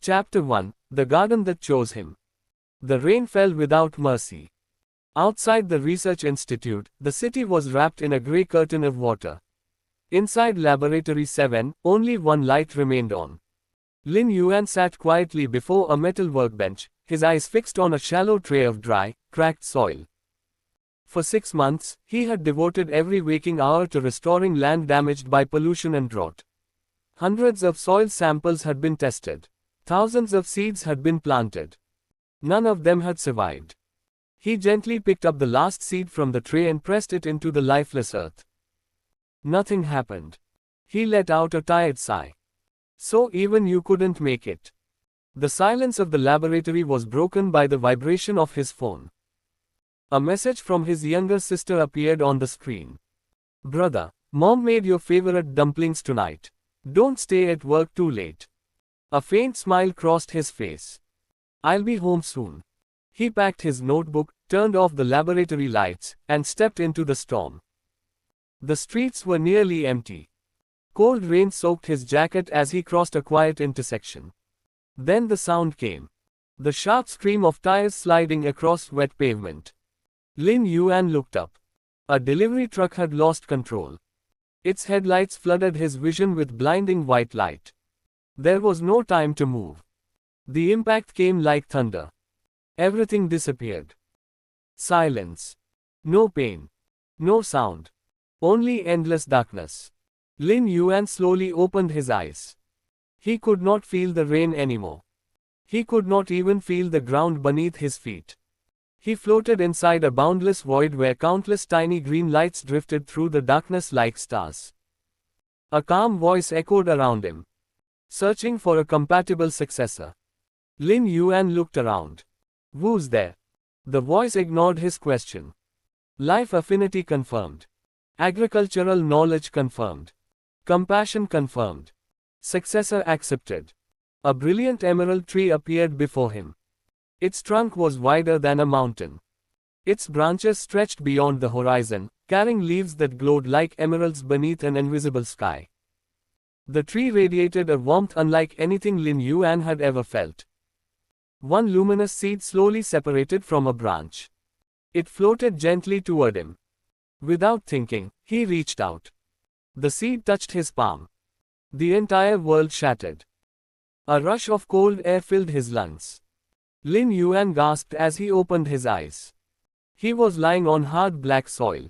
Chapter 1: The Garden That Chose Him. The rain fell without mercy. Outside the research institute, the city was wrapped in a grey curtain of water. Inside Laboratory 7, only one light remained on. Lin Yuan sat quietly before a metal workbench, his eyes fixed on a shallow tray of dry, cracked soil. For 6 months, he had devoted every waking hour to restoring land damaged by pollution and drought. Hundreds of soil samples had been tested. Thousands of seeds had been planted. None of them had survived. He gently picked up the last seed from the tray and pressed it into the lifeless earth. Nothing happened. He let out a tired sigh. So even you couldn't make it. The silence of the laboratory was broken by the vibration of his phone. A message from his younger sister appeared on the screen. "Brother, Mom made your favorite dumplings tonight. Don't stay at work too late." A faint smile crossed his face. "I'll be home soon." He packed his notebook, turned off the laboratory lights, and stepped into the storm. The streets were nearly empty. Cold rain soaked his jacket as he crossed a quiet intersection. Then the sound came. The sharp scream of tires sliding across wet pavement. Lin Yuan looked up. A delivery truck had lost control. Its headlights flooded his vision with blinding white light. There was no time to move. The impact came like thunder. Everything disappeared. Silence. No pain. No sound. Only endless darkness. Lin Yuan slowly opened his eyes. He could not feel the rain anymore. He could not even feel the ground beneath his feet. He floated inside a boundless void where countless tiny green lights drifted through the darkness like stars. A calm voice echoed around him. "Searching for a compatible successor." Lin Yuan looked around. "Who's there?" The voice ignored his question. "Life affinity confirmed. Agricultural knowledge confirmed. Compassion confirmed. Successor accepted." A brilliant emerald tree appeared before him. Its trunk was wider than a mountain. Its branches stretched beyond the horizon, carrying leaves that glowed like emeralds beneath an invisible sky. The tree radiated a warmth unlike anything Lin Yuan had ever felt. One luminous seed slowly separated from a branch. It floated gently toward him. Without thinking, he reached out. The seed touched his palm. The entire world shattered. A rush of cold air filled his lungs. Lin Yuan gasped as he opened his eyes. He was lying on hard black soil.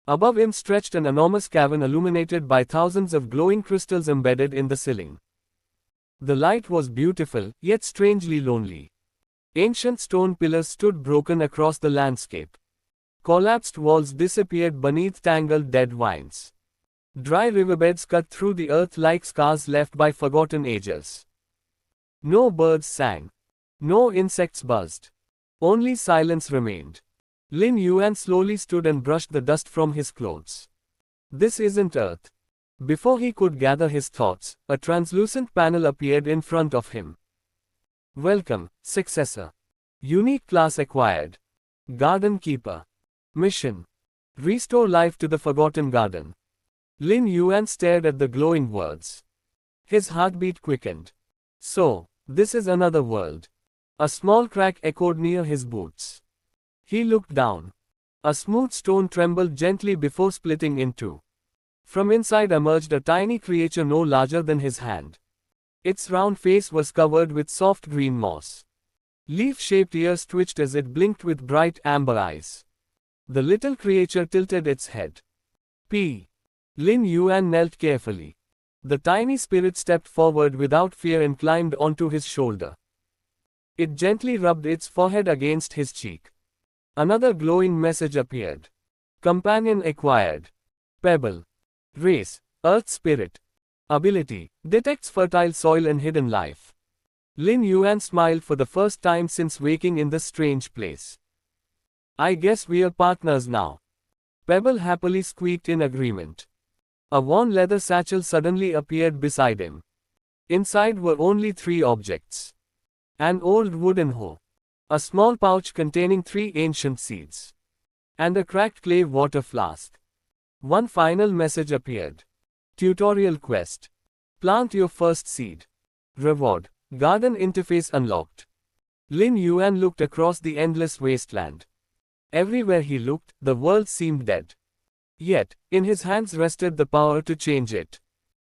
Above him stretched an enormous cavern illuminated by thousands of glowing crystals embedded in the ceiling. The light was beautiful, yet strangely lonely. Ancient stone pillars stood broken across the landscape. Collapsed walls disappeared beneath tangled dead vines. Dry riverbeds cut through the earth like scars left by forgotten ages. No birds sang. No insects buzzed. Only silence remained. Lin Yuan slowly stood and brushed the dust from his clothes. "This isn't Earth." Before he could gather his thoughts, a translucent panel appeared in front of him. "Welcome, successor. Unique class acquired. Garden keeper. Mission: restore life to the forgotten garden." Lin Yuan stared at the glowing words. His heartbeat quickened. "So, this is another world." A small crack echoed near his boots. He looked down. A smooth stone trembled gently before splitting in two. From inside emerged a tiny creature no larger than his hand. Its round face was covered with soft green moss. Leaf-shaped ears twitched as it blinked with bright amber eyes. The little creature tilted its head. "P." Lin Yuan knelt carefully. The tiny spirit stepped forward without fear and climbed onto his shoulder. It gently rubbed its forehead against his cheek. Another glowing message appeared. "Companion acquired. Pebble. Race: Earth Spirit. Ability: detects fertile soil and hidden life." Lin Yuan smiled for the first time since waking in this strange place. "I guess we're partners now." Pebble happily squeaked in agreement. A worn leather satchel suddenly appeared beside him. Inside were only 3 objects. An old wooden hoe. A small pouch containing 3 ancient seeds. And a cracked clay water flask. One final message appeared. Tutorial quest. Plant your first seed. Reward: Garden interface unlocked. Lin Yuan looked across the endless wasteland. Everywhere he looked, the world seemed dead. Yet, in his hands rested the power to change it.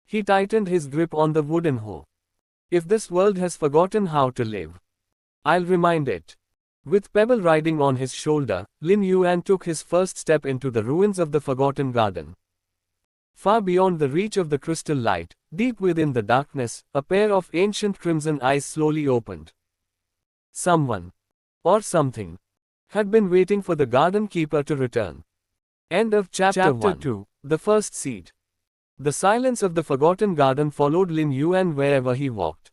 He tightened his grip on the wooden hoe. If this world has forgotten how to live, I'll remind it. With Pebble riding on his shoulder, Lin Yuan took his first step into the ruins of the Forgotten Garden. Far beyond the reach of the crystal light, deep within the darkness, a pair of ancient crimson eyes slowly opened. Someone, or something, had been waiting for the garden keeper to return. End of Chapter 2. The First Seed. The silence of the Forgotten Garden followed Lin Yuan wherever he walked.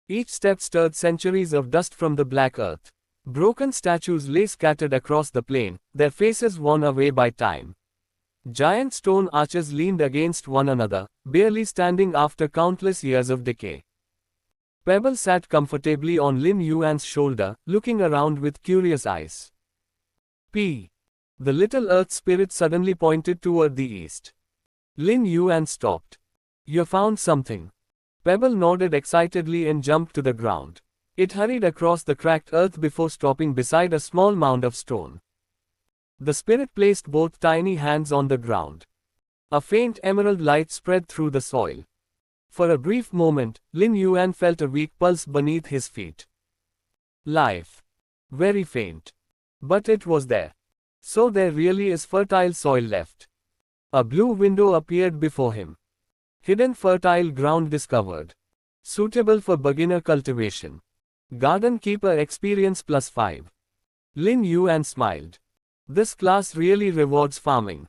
Each step stirred centuries of dust from the black earth. Broken statues lay scattered across the plain, their faces worn away by time. Giant stone arches leaned against one another, barely standing after countless years of decay. Pebble sat comfortably on Lin Yuan's shoulder, looking around with curious eyes. P. The little earth spirit suddenly pointed toward the east. Lin Yuan stopped. You found something. Pebble nodded excitedly and jumped to the ground. It hurried across the cracked earth before stopping beside a small mound of stone. The spirit placed both tiny hands on the ground. A faint emerald light spread through the soil. For a brief moment, Lin Yuan felt a weak pulse beneath his feet. Life. Very faint. But it was there. So there really is fertile soil left. A blue window appeared before him. Hidden fertile ground discovered. Suitable for beginner cultivation. Garden Keeper Experience +5. Lin Yuan smiled. This class really rewards farming.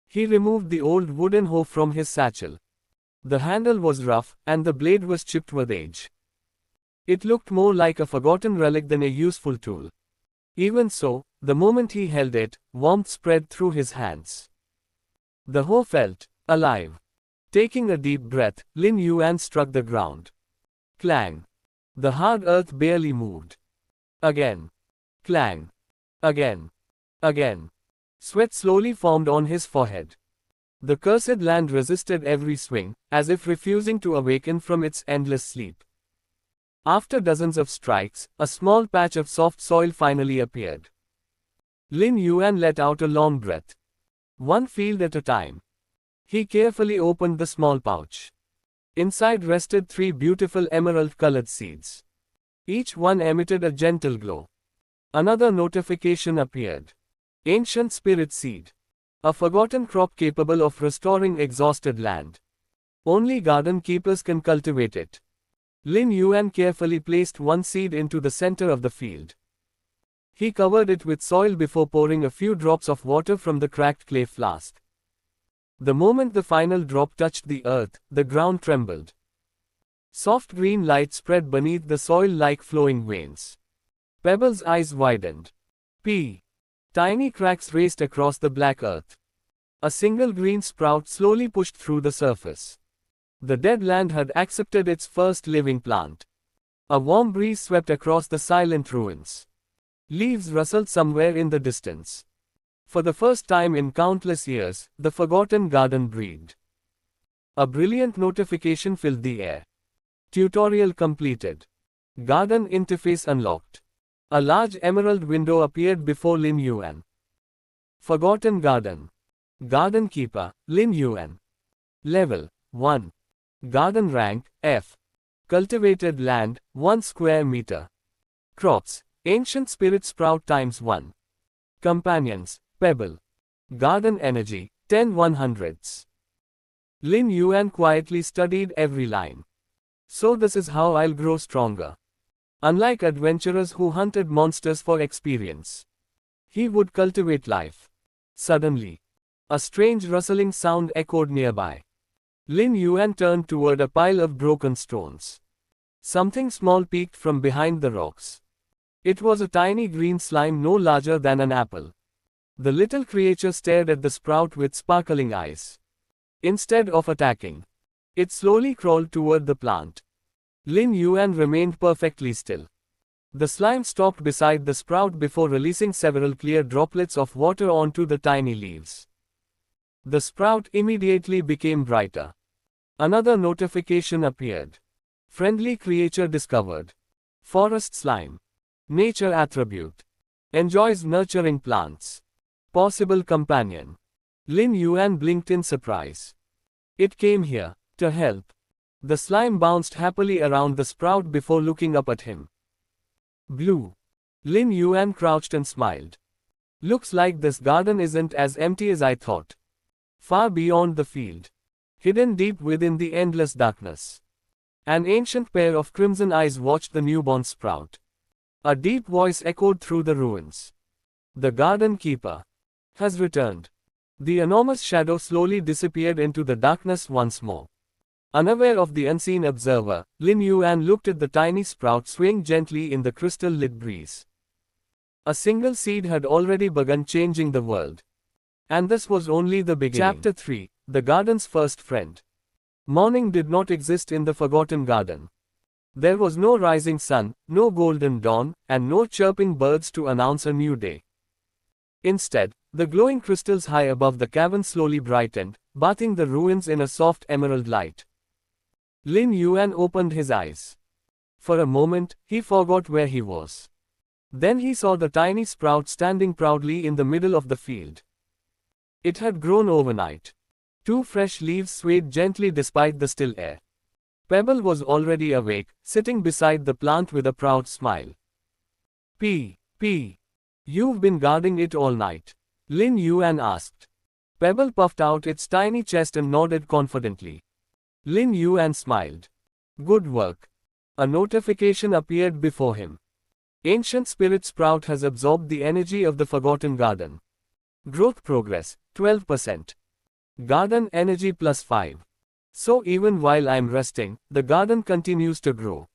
He removed the old wooden hoe from his satchel. The handle was rough, and the blade was chipped with age. It looked more like a forgotten relic than a useful tool. Even so, the moment he held it, warmth spread through his hands. The hoe felt alive. Taking a deep breath, Lin Yuan struck the ground. Clang. The hard earth barely moved. Again. Clang. Again. Again. Sweat slowly formed on his forehead. The cursed land resisted every swing, as if refusing to awaken from its endless sleep. After dozens of strikes, a small patch of soft soil finally appeared. Lin Yuan let out a long breath. One field at a time. He carefully opened the small pouch. Inside rested 3 beautiful emerald-colored seeds. Each one emitted a gentle glow. Another notification appeared. Ancient Spirit Seed. A forgotten crop capable of restoring exhausted land. Only garden keepers can cultivate it. Lin Yuan carefully placed one seed into the center of the field. He covered it with soil before pouring a few drops of water from the cracked clay flask. The moment the final drop touched the earth, the ground trembled. Soft green light spread beneath the soil like flowing veins. Pebble's eyes widened. P. Tiny cracks raced across the black earth. A single green sprout slowly pushed through the surface. The dead land had accepted its first living plant. A warm breeze swept across the silent ruins. Leaves rustled somewhere in the distance. For the first time in countless years, the Forgotten Garden breathed. A brilliant notification filled the air. Tutorial completed. Garden interface unlocked. A large emerald window appeared before Lin Yuan. Forgotten Garden. Garden Keeper, Lin Yuan. Level 1. Garden Rank, F. Cultivated land, 1 square meter. Crops, Ancient Spirit Sprout ×1. Companions, Pebble. Garden Energy, 10/100ths. Lin Yuan quietly studied every line. So this is how I'll grow stronger. Unlike adventurers who hunted monsters for experience, he would cultivate life. Suddenly, a strange rustling sound echoed nearby. Lin Yuan turned toward a pile of broken stones. Something small peeked from behind the rocks. It was a tiny green slime no larger than an apple. The little creature stared at the sprout with sparkling eyes. Instead of attacking, it slowly crawled toward the plant. Lin Yuan remained perfectly still. The slime stopped beside the sprout before releasing several clear droplets of water onto the tiny leaves. The sprout immediately became brighter. Another notification appeared. Friendly creature discovered. Forest slime. Nature attribute. Enjoys nurturing plants. Possible companion. Lin Yuan blinked in surprise. It came here to help. The slime bounced happily around the sprout before looking up at him. Blue. Lin Yuan crouched and smiled. Looks like this garden isn't as empty as I thought. Far beyond the field. Hidden deep within the endless darkness. An ancient pair of crimson eyes watched the newborn sprout. A deep voice echoed through the ruins. The garden keeper has returned. The enormous shadow slowly disappeared into the darkness once more. Unaware of the unseen observer, Lin Yuan looked at the tiny sprout swing gently in the crystal-lit breeze. A single seed had already begun changing the world. And this was only the beginning. Chapter 3, The Garden's First Friend. Morning did not exist in the Forgotten Garden. There was no rising sun, no golden dawn, and no chirping birds to announce a new day. Instead, the glowing crystals high above the cavern slowly brightened, bathing the ruins in a soft emerald light. Lin Yuan opened his eyes. For a moment, he forgot where he was. Then he saw the tiny sprout standing proudly in the middle of the field. It had grown overnight. 2 fresh leaves swayed gently despite the still air. Pebble was already awake, sitting beside the plant with a proud smile. P. You've been guarding it all night? Lin Yuan asked. Pebble puffed out its tiny chest and nodded confidently. Lin Yuan smiled. Good work. A notification appeared before him. Ancient Spirit Sprout has absorbed the energy of the Forgotten Garden. Growth progress, 12%. Garden energy +5. So even while I'm resting, the garden continues to grow.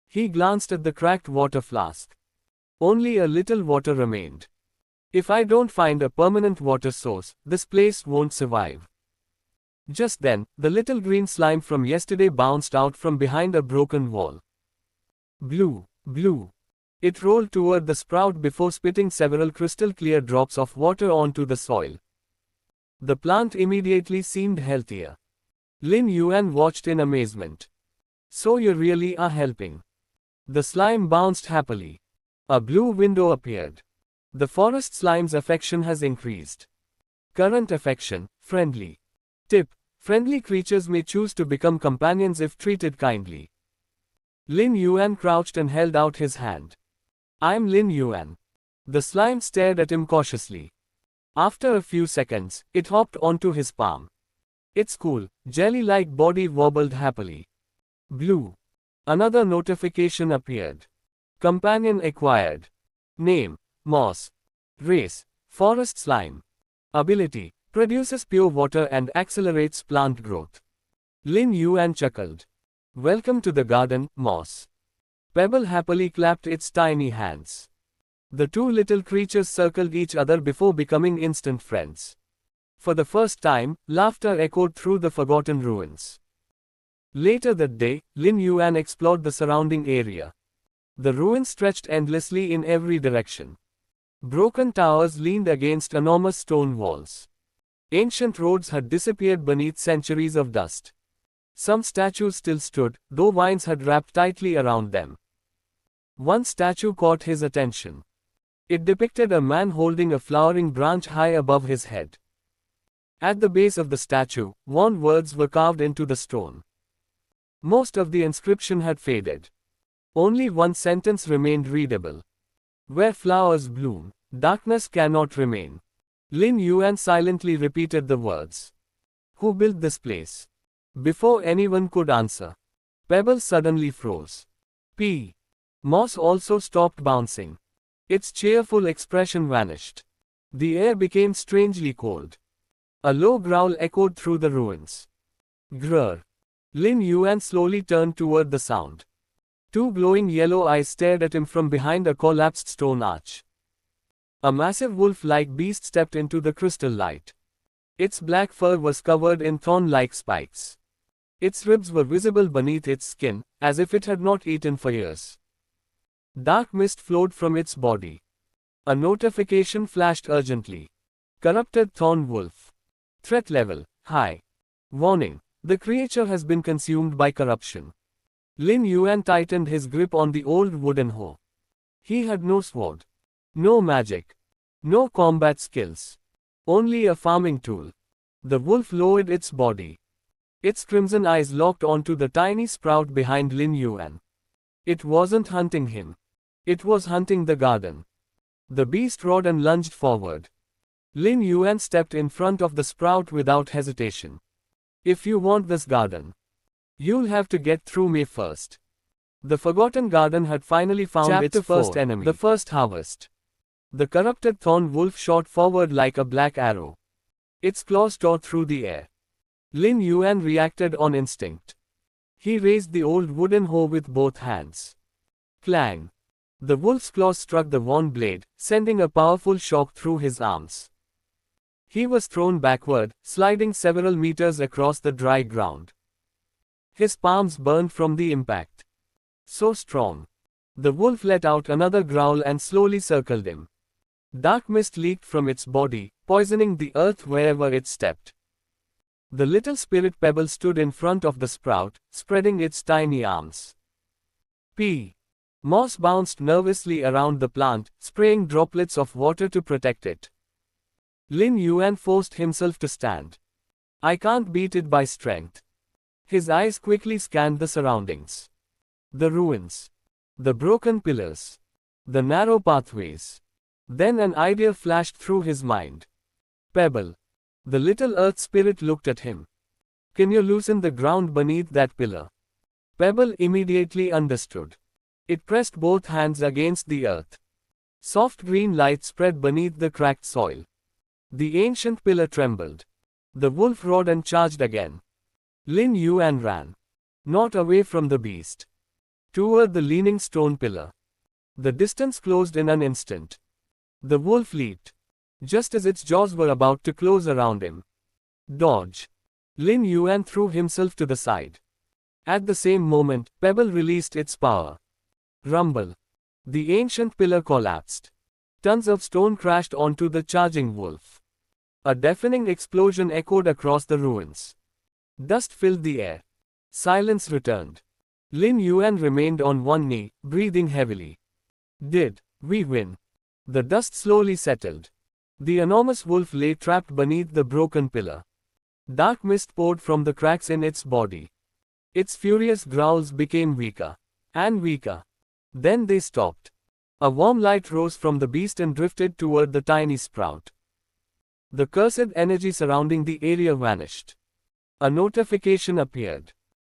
He glanced at the cracked water flask. Only a little water remained. If I don't find a permanent water source, this place won't survive. Just then, the little green slime from yesterday bounced out from behind a broken wall. Blue. It rolled toward the sprout before spitting several crystal-clear drops of water onto the soil. The plant immediately seemed healthier. Lin Yuan watched in amazement. So you really are helping. The slime bounced happily. A blue window appeared. The forest slime's affection has increased. Current affection, friendly. Tip: friendly creatures may choose to become companions if treated kindly. Lin Yuan crouched and held out his hand. I'm Lin Yuan. The slime stared at him cautiously. After a few seconds, it hopped onto his palm. Its cool, jelly-like body wobbled happily. Blue. Another notification appeared. Companion acquired. Name: Moss. Race: Forest Slime. Ability: produces pure water and accelerates plant growth. Lin Yuan chuckled. Welcome to the garden, Moss. Pebble happily clapped its tiny hands. The 2 little creatures circled each other before becoming instant friends. For the first time, laughter echoed through the forgotten ruins. Later that day, Lin Yuan explored the surrounding area. The ruins stretched endlessly in every direction. Broken towers leaned against enormous stone walls. Ancient roads had disappeared beneath centuries of dust. Some statues still stood, though vines had wrapped tightly around them. One statue caught his attention. It depicted a man holding a flowering branch high above his head. At the base of the statue, worn words were carved into the stone. Most of the inscription had faded. Only one sentence remained readable. Where flowers bloom, darkness cannot remain. Lin Yuan silently repeated the words. Who built this place? Before anyone could answer, Pebble suddenly froze. P. Moss also stopped bouncing. Its cheerful expression vanished. The air became strangely cold. A low growl echoed through the ruins. Grr. Lin Yuan slowly turned toward the sound. 2 glowing yellow eyes stared at him from behind a collapsed stone arch. A massive wolf-like beast stepped into the crystal light. Its black fur was covered in thorn-like spikes. Its ribs were visible beneath its skin, as if it had not eaten for years. Dark mist flowed from its body. A notification flashed urgently. Corrupted thorn wolf. Threat level: high. Warning: the creature has been consumed by corruption. Lin Yuan tightened his grip on the old wooden hoe. He had no sword. No magic. No combat skills. Only a farming tool. The wolf lowered its body. Its crimson eyes locked onto the tiny sprout behind Lin Yuan. It wasn't hunting him. It was hunting the garden. The beast roared and lunged forward. Lin Yuan stepped in front of the sprout without hesitation. If you want this garden, you'll have to get through me first. The forgotten garden had finally found Chapter its first 4, enemy. The first harvest. The corrupted thorn wolf shot forward like a black arrow. Its claws tore through the air. Lin Yuan reacted on instinct. He raised the old wooden hoe with both hands. Clang! The wolf's claws struck the worn blade, sending a powerful shock through his arms. He was thrown backward, sliding several meters across the dry ground. His palms burned from the impact. So strong. The wolf let out another growl and slowly circled him. Dark mist leaked from its body, poisoning the earth wherever it stepped. The little spirit pebble stood in front of the sprout, spreading its tiny arms. P. Moss bounced nervously around the plant, spraying droplets of water to protect it. Lin Yuan forced himself to stand. I can't beat it by strength. His eyes quickly scanned the surroundings. The ruins. The broken pillars. The narrow pathways. Then an idea flashed through his mind. Pebble. The little earth spirit looked at him. Can you loosen the ground beneath that pillar? Pebble immediately understood. It pressed both hands against the earth. Soft green light spread beneath the cracked soil. The ancient pillar trembled. The wolf roared and charged again. Lin Yuan ran. Not away from the beast. Toward the leaning stone pillar. The distance closed in an instant. The wolf leaped. Just as its jaws were about to close around him. Dodge. Lin Yuan threw himself to the side. At the same moment, Pebble released its power. Rumble. The ancient pillar collapsed. Tons of stone crashed onto the charging wolf. A deafening explosion echoed across the ruins. Dust filled the air. Silence returned. Lin Yuan remained on one knee, breathing heavily. Did we win? The dust slowly settled. The enormous wolf lay trapped beneath the broken pillar. Dark mist poured from the cracks in its body. Its furious growls became weaker and weaker. Then they stopped. A warm light rose from the beast and drifted toward the tiny sprout. The cursed energy surrounding the area vanished. A notification appeared.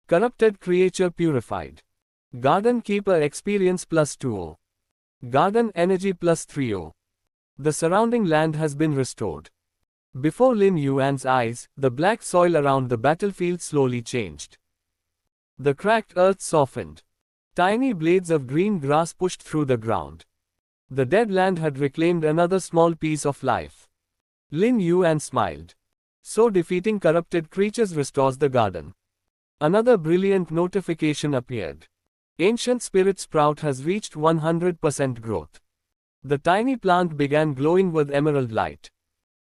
Corrupted creature purified. Garden Keeper experience plus 2. Garden energy plus 3. The surrounding land has been restored. Before Lin Yuan's eyes, the black soil around the battlefield slowly changed. The cracked earth softened. Tiny blades of green grass pushed through the ground. The dead land had reclaimed another small piece of life. Lin Yuan smiled. So defeating corrupted creatures restores the garden. Another brilliant notification appeared. Ancient Spirit Sprout has reached 100% growth. The tiny plant began glowing with emerald light.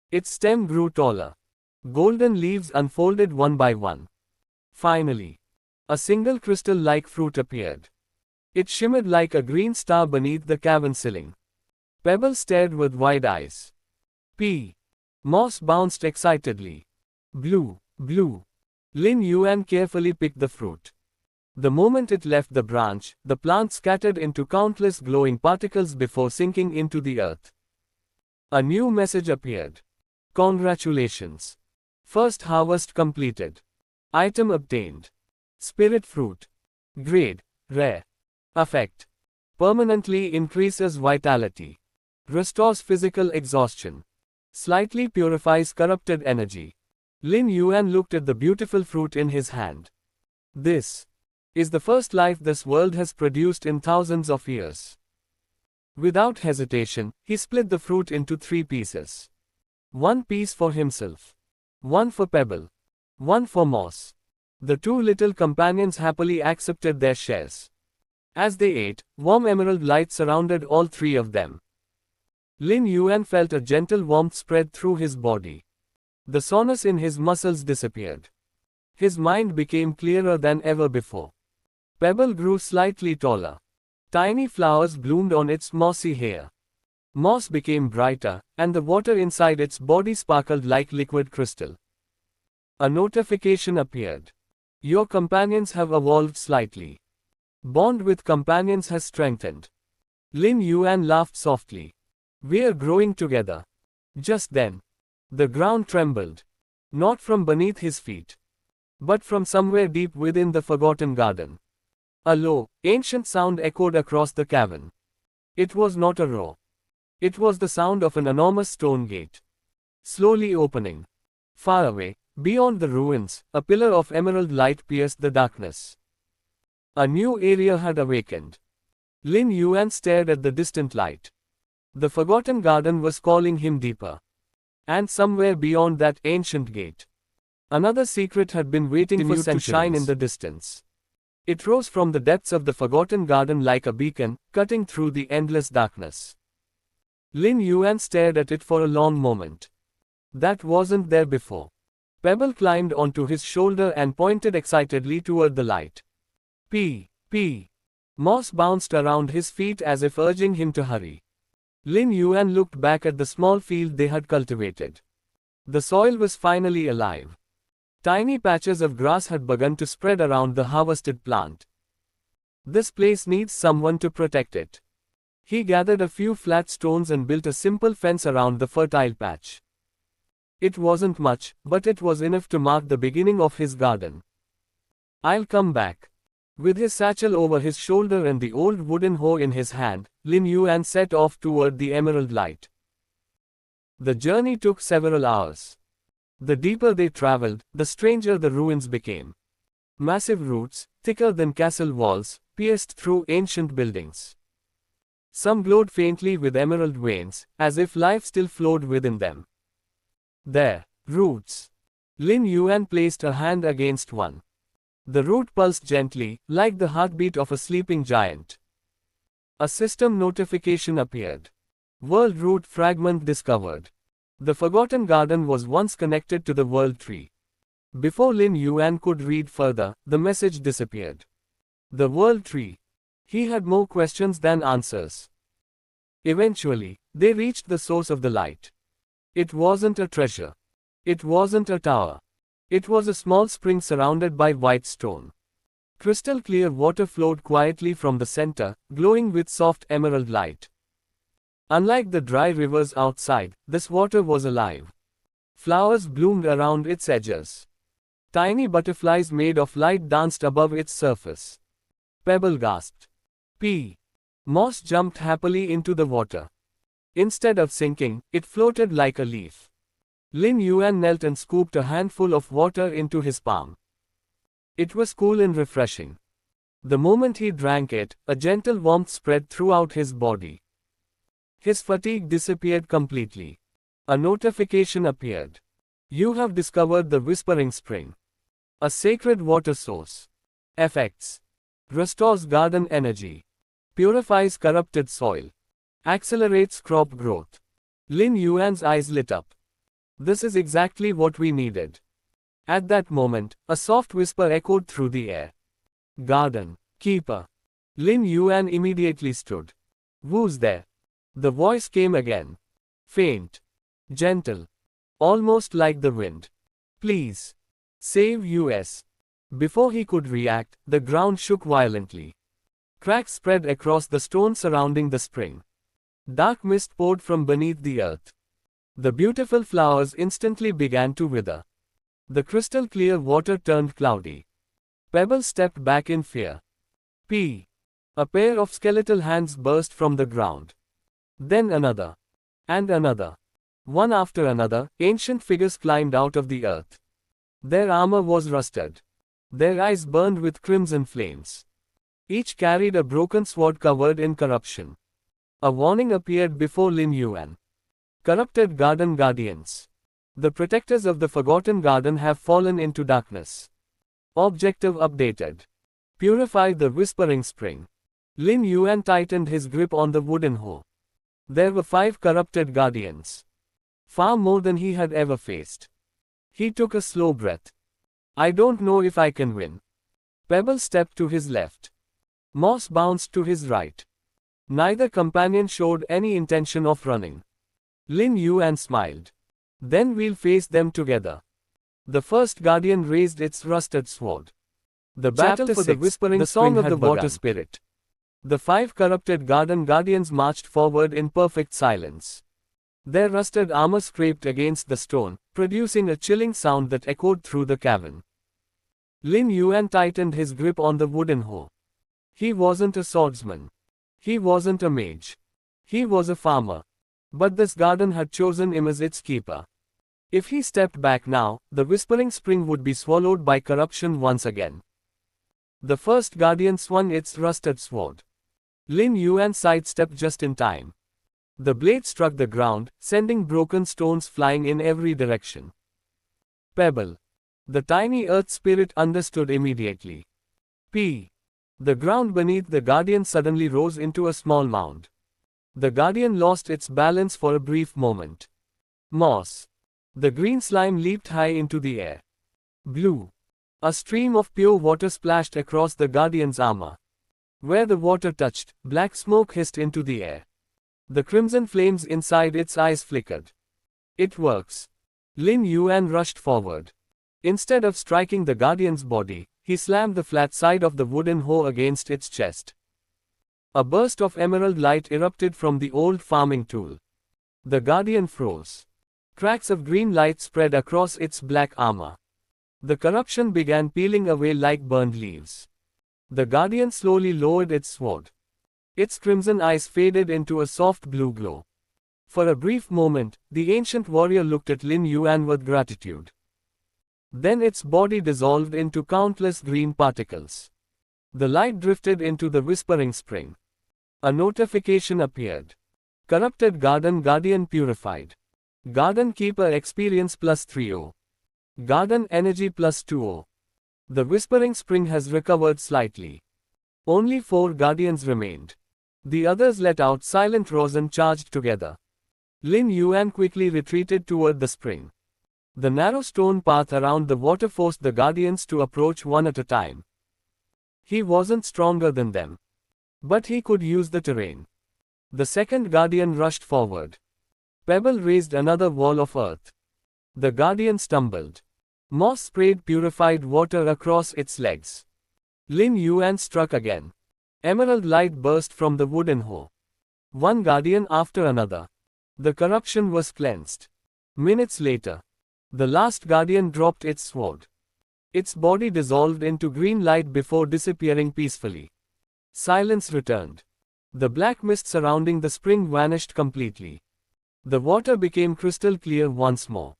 Its stem grew taller. Golden leaves unfolded one by one. Finally, a single crystal-like fruit appeared. It shimmered like a green star beneath the cavern ceiling. Pebble stared with wide eyes. P. Moss bounced excitedly. Blue, blue. Lin Yuan carefully picked the fruit. The moment it left the branch, the plant scattered into countless glowing particles before sinking into the earth. A new message appeared. Congratulations. First harvest completed. Item obtained. Spirit fruit. Grade: rare. Effect: permanently increases vitality. Restores physical exhaustion. Slightly purifies corrupted energy. Lin Yuan looked at the beautiful fruit in his hand. This is the first life this world has produced in thousands of years. Without hesitation, he split the fruit into 3 pieces. 1 piece for himself. 1 for Pebble. 1 for Moss. The 2 little companions happily accepted their shares. As they ate, warm emerald light surrounded all 3 of them. Lin Yuan felt a gentle warmth spread through his body. The soreness in his muscles disappeared. His mind became clearer than ever before. Pebble grew slightly taller. Tiny flowers bloomed on its mossy hair. Moss became brighter, and the water inside its body sparkled like liquid crystal. A notification appeared. Your companions have evolved slightly. Bond with companions has strengthened. Lin Yuan laughed softly. We're growing together. Just then, the ground trembled. Not from beneath his feet, but from somewhere deep within the forgotten garden. A low, ancient sound echoed across the cavern. It was not a roar. It was the sound of an enormous stone gate, slowly opening. Far away, beyond the ruins, a pillar of emerald light pierced the darkness. A new area had awakened. Lin Yuan stared at the distant light. The forgotten garden was calling him deeper. And somewhere beyond that ancient gate, another secret had been waiting for centuries to shine in the distance. It rose from the depths of the forgotten garden like a beacon, cutting through the endless darkness. Lin Yuan stared at it for a long moment. That wasn't there before. Pebble climbed onto his shoulder and pointed excitedly toward the light. P. Moss bounced around his feet as if urging him to hurry. Lin Yuan looked back at the small field they had cultivated. The soil was finally alive. Tiny patches of grass had begun to spread around the harvested plant. This place needs someone to protect it. He gathered a few flat stones and built a simple fence around the fertile patch. It wasn't much, but it was enough to mark the beginning of his garden. I'll come back. With his satchel over his shoulder and the old wooden hoe in his hand, Lin Yuan set off toward the emerald light. The journey took several hours. The deeper they traveled, the stranger the ruins became. Massive roots, thicker than castle walls, pierced through ancient buildings. Some glowed faintly with emerald veins, as if life still flowed within them. There, roots. Lin Yuan placed a hand against one. The root pulsed gently, like the heartbeat of a sleeping giant. A system notification appeared. World root fragment discovered. The forgotten garden was once connected to the world tree. Before Lin Yuan could read further, the message disappeared. The world tree. He had more questions than answers. Eventually, they reached the source of the light. It wasn't a treasure. It wasn't a tower. It was a small spring surrounded by white stone. Crystal clear water flowed quietly from the center, glowing with soft emerald light. Unlike the dry rivers outside, this water was alive. Flowers bloomed around its edges. Tiny butterflies made of light danced above its surface. Pebble gasped. Moss jumped happily into the water. Instead of sinking, it floated like a leaf. Lin Yuan knelt and scooped a handful of water into his palm. It was cool and refreshing. The moment he drank it, a gentle warmth spread throughout his body. His fatigue disappeared completely. A notification appeared. You have discovered the Whispering Spring. A sacred water source. Effects. Restores garden energy. Purifies corrupted soil. Accelerates crop growth. Lin Yuan's eyes lit up. This is exactly what we needed. At that moment, a soft whisper echoed through the air. Garden Keeper. Lin Yuan immediately stood. Who's there? The voice came again. Faint. Gentle. Almost like the wind. Please. Save us. Before he could react, the ground shook violently. Cracks spread across the stone surrounding the spring. Dark mist poured from beneath the earth. The beautiful flowers instantly began to wither. The crystal clear water turned cloudy. Pebble stepped back in fear. A pair of skeletal hands burst from the ground. Then another. And another. One after another, ancient figures climbed out of the earth. Their armor was rusted. Their eyes burned with crimson flames. Each carried a broken sword covered in corruption. A warning appeared before Lin Yuan. Corrupted garden guardians. The protectors of the forgotten garden have fallen into darkness. Objective updated. Purify the Whispering Spring. Lin Yuan tightened his grip on the wooden hoe. There were 5 corrupted guardians. Far more than he had ever faced. He took a slow breath. I don't know if I can win. Pebble stepped to his left. Moss bounced to his right. Neither companion showed any intention of running. Lin Yuan smiled. Then we'll face them together. The first guardian raised its rusted sword. The battle Chapter for the 6, Whispering the Spring Song of had the Water begun. Spirit. The 5 corrupted garden guardians marched forward in perfect silence. Their rusted armor scraped against the stone, producing a chilling sound that echoed through the cavern. Lin Yuan tightened his grip on the wooden hoe. He wasn't a swordsman. He wasn't a mage. He was a farmer. But this garden had chosen him as its keeper. If he stepped back now, the Whispering Spring would be swallowed by corruption once again. The first guardian swung its rusted sword. Lin Yuan sidestepped just in time. The blade struck the ground, sending broken stones flying in every direction. Pebble. The tiny earth spirit understood immediately. P. The ground beneath the guardian suddenly rose into a small mound. The guardian lost its balance for a brief moment. Moss. The green slime leaped high into the air. Blue. A stream of pure water splashed across the guardian's armor. Where the water touched, black smoke hissed into the air. The crimson flames inside its eyes flickered. It works. Lin Yuan rushed forward. Instead of striking the guardian's body, he slammed the flat side of the wooden hoe against its chest. A burst of emerald light erupted from the old farming tool. The guardian froze. Cracks of green light spread across its black armor. The corruption began peeling away like burned leaves. The guardian slowly lowered its sword. Its crimson eyes faded into a soft blue glow. For a brief moment, the ancient warrior looked at Lin Yuan with gratitude. Then its body dissolved into countless green particles. The light drifted into the Whispering Spring. A notification appeared. Corrupted Garden Guardian purified. Garden Keeper experience plus 30. Garden Energy plus 20. The Whispering Spring has recovered slightly. Only 4 guardians remained. The others let out silent roars and charged together. Lin Yuan quickly retreated toward the spring. The narrow stone path around the water forced the guardians to approach one at a time. He wasn't stronger than them. But he could use the terrain. The second guardian rushed forward. Pebble raised another wall of earth. The guardian stumbled. Moss sprayed purified water across its legs. Lin Yuan struck again. Emerald light burst from the wooden hoe. One guardian after another. The corruption was cleansed. Minutes later, the last guardian dropped its sword. Its body dissolved into green light before disappearing peacefully. Silence returned. The black mist surrounding the spring vanished completely. The water became crystal clear once more.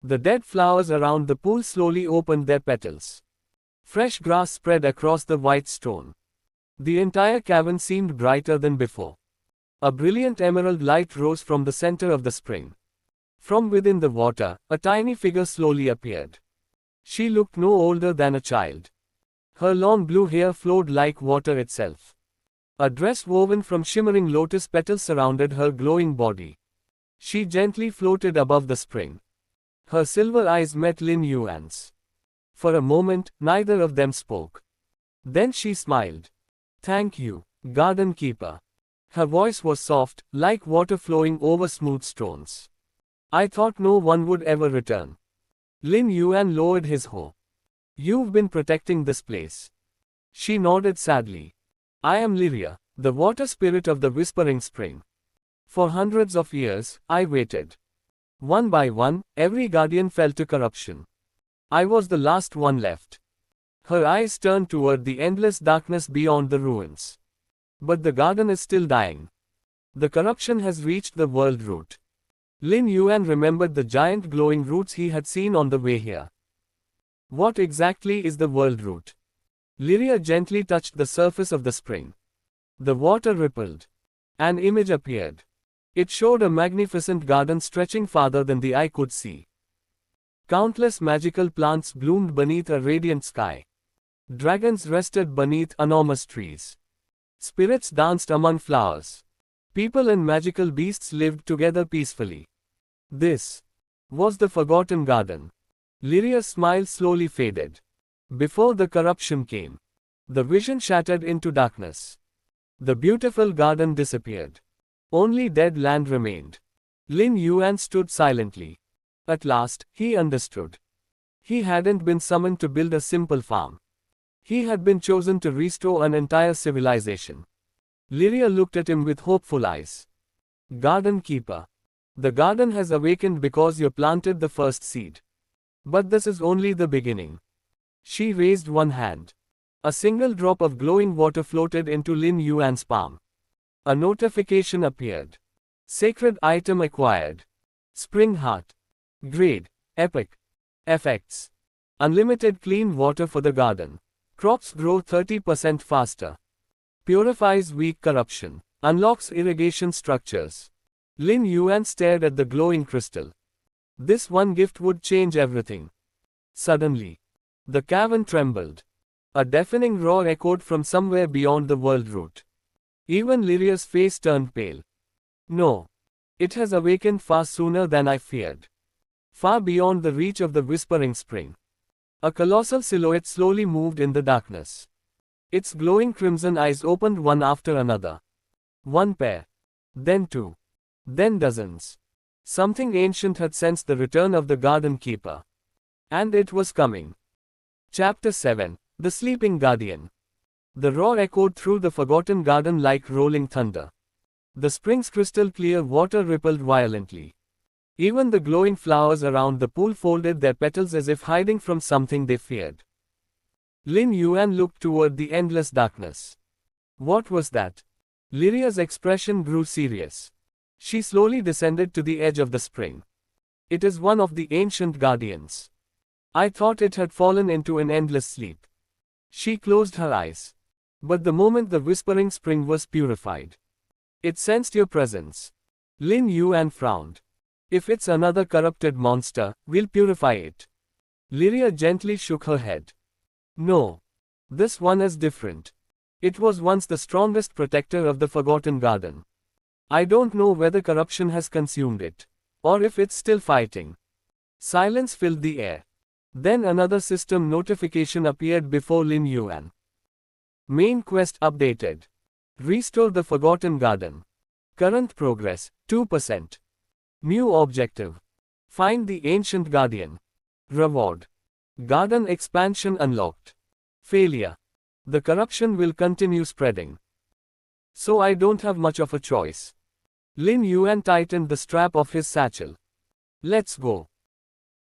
The dead flowers around the pool slowly opened their petals. Fresh grass spread across the white stone. The entire cavern seemed brighter than before. A brilliant emerald light rose from the center of the spring. From within the water, a tiny figure slowly appeared. She looked no older than a child. Her long blue hair flowed like water itself. A dress woven from shimmering lotus petals surrounded her glowing body. She gently floated above the spring. Her silver eyes met Lin Yuan's. For a moment, neither of them spoke. Then she smiled. "Thank you, Garden Keeper." Her voice was soft, like water flowing over smooth stones. "I thought no one would ever return." Lin Yuan lowered his hoe. "You've been protecting this place." She nodded sadly. "I am Lyria, the water spirit of the Whispering Spring. For hundreds of years, I waited. One by one, every guardian fell to corruption. I was the last one left." Her eyes turned toward the endless darkness beyond the ruins. "But the garden is still dying. The corruption has reached the world root." Lin Yuan remembered the giant glowing roots he had seen on the way here. "What exactly is the world root?" Lyria gently touched the surface of the spring. The water rippled. An image appeared. It showed a magnificent garden stretching farther than the eye could see. Countless magical plants bloomed beneath a radiant sky. Dragons rested beneath enormous trees. Spirits danced among flowers. People and magical beasts lived together peacefully. This was the Forgotten Garden. Lyria's smile slowly faded. Before the corruption came, the vision shattered into darkness. The beautiful garden disappeared. Only dead land remained. Lin Yuan stood silently. At last, he understood. He hadn't been summoned to build a simple farm. He had been chosen to restore an entire civilization. Lyria looked at him with hopeful eyes. Garden keeper. The garden has awakened because you planted the first seed. But this is only the beginning. She raised one hand. A single drop of glowing water floated into Lin Yuan's palm. A notification appeared. Sacred item acquired. Spring Heart. Grade. Epic. Effects. Unlimited clean water for the garden. Crops grow 30% faster. Purifies weak corruption. Unlocks irrigation structures. Lin Yuan stared at the glowing crystal. This one gift would change everything. Suddenly, the cavern trembled. A deafening roar echoed from somewhere beyond the world root. Even Lyria's face turned pale. No. It has awakened far sooner than I feared. Far beyond the reach of the whispering spring. A colossal silhouette slowly moved in the darkness. Its glowing crimson eyes opened one after another. One pair. Then two. Then dozens. Something ancient had sensed the return of the garden keeper. And it was coming. Chapter 7. The Sleeping Guardian. The roar echoed through the forgotten garden like rolling thunder. The spring's crystal clear water rippled violently. Even the glowing flowers around the pool folded their petals as if hiding from something they feared. Lin Yuan looked toward the endless darkness. What was that? Lyria's expression grew serious. She slowly descended to the edge of the spring. It is one of the ancient guardians. I thought it had fallen into an endless sleep. She closed her eyes. But the moment the whispering spring was purified, it sensed your presence. Lin Yuan frowned. If it's another corrupted monster, we'll purify it. Lyria gently shook her head. No. This one is different. It was once the strongest protector of the Forgotten Garden. I don't know whether corruption has consumed it, or if it's still fighting. Silence filled the air. Then another system notification appeared before Lin Yuan. Main quest updated. Restore the Forgotten Garden. Current progress, 2%. New objective. Find the Ancient Guardian. Reward. Garden expansion unlocked. Failure. The corruption will continue spreading. So I don't have much of a choice. Lin Yuan tightened the strap of his satchel. Let's go.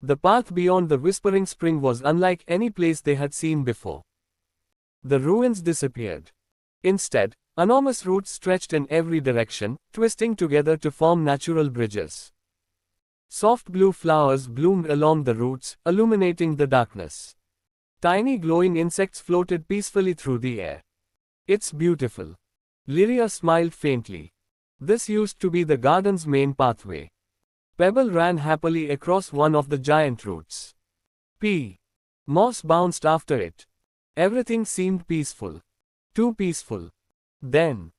The path beyond the Whispering Spring was unlike any place they had seen before. The ruins disappeared. Instead, enormous roots stretched in every direction, twisting together to form natural bridges. Soft blue flowers bloomed along the roots, illuminating the darkness. Tiny glowing insects floated peacefully through the air. It's beautiful. Lyria smiled faintly. This used to be the garden's main pathway. Pebble ran happily across one of the giant roots. Moss bounced after it. Everything seemed peaceful. Too peaceful. Then,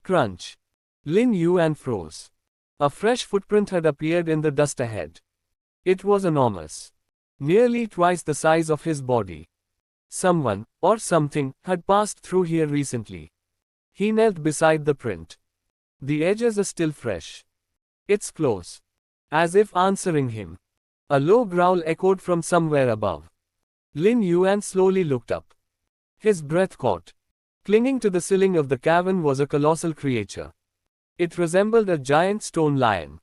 crunch. Lin Yuan froze. A fresh footprint had appeared in the dust ahead. It was enormous. Nearly twice the size of his body. Someone, or something, had passed through here recently. He knelt beside the print. The edges are still fresh. It's close. As if answering him. A low growl echoed from somewhere above. Lin Yuan slowly looked up. His breath caught. Clinging to the ceiling of the cavern was a colossal creature. It resembled a giant stone lion.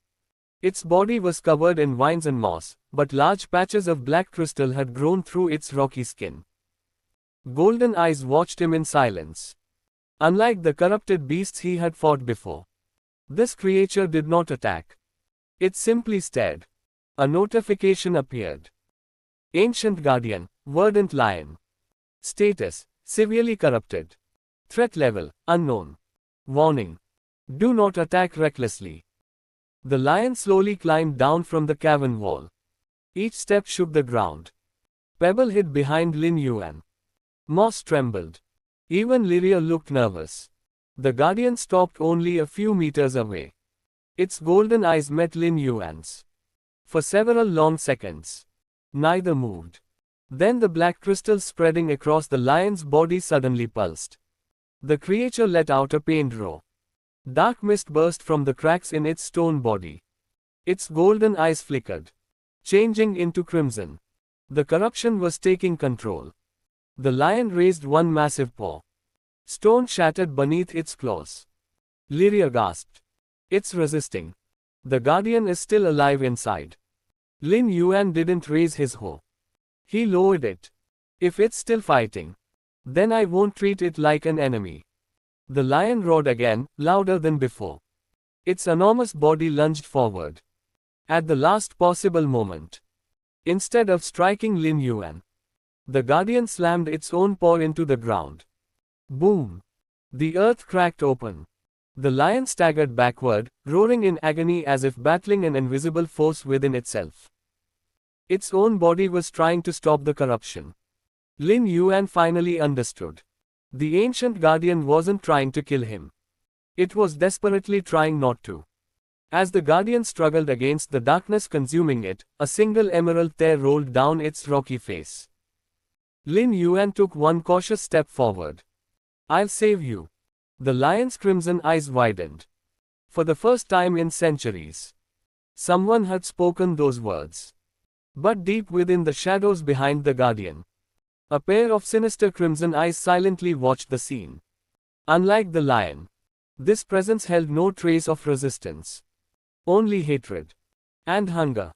Its body was covered in vines and moss, but large patches of black crystal had grown through its rocky skin. Golden eyes watched him in silence. Unlike the corrupted beasts he had fought before, this creature did not attack. It simply stared. A notification appeared. Ancient Guardian, Verdant Lion. Status, severely corrupted. Threat level, unknown. Warning. Do not attack recklessly. The lion slowly climbed down from the cavern wall. Each step shook the ground. Pebble hid behind Lin Yuan. Moss trembled. Even Lyria looked nervous. The guardian stopped only a few meters away. Its golden eyes met Lin Yuan's. For several long seconds, neither moved. Then the black crystal spreading across the lion's body suddenly pulsed. The creature let out a pained roar. Dark mist burst from the cracks in its stone body. Its golden eyes flickered, changing into crimson. The corruption was taking control. The lion raised one massive paw. Stone shattered beneath its claws. Lyria gasped. It's resisting. The guardian is still alive inside. Lin Yuan didn't raise his hoe. He lowered it. If it's still fighting, then I won't treat it like an enemy. The lion roared again, louder than before. Its enormous body lunged forward. At the last possible moment, instead of striking Lin Yuan, the guardian slammed its own paw into the ground. Boom! The earth cracked open. The lion staggered backward, roaring in agony as if battling an invisible force within itself. Its own body was trying to stop the corruption. Lin Yuan finally understood. The ancient guardian wasn't trying to kill him. It was desperately trying not to. As the guardian struggled against the darkness consuming it, a single emerald tear rolled down its rocky face. Lin Yuan took one cautious step forward. I'll save you. The lion's crimson eyes widened. For the first time in centuries, someone had spoken those words. But deep within the shadows behind the guardian, a pair of sinister crimson eyes silently watched the scene. Unlike the lion, this presence held no trace of resistance. Only hatred and hunger.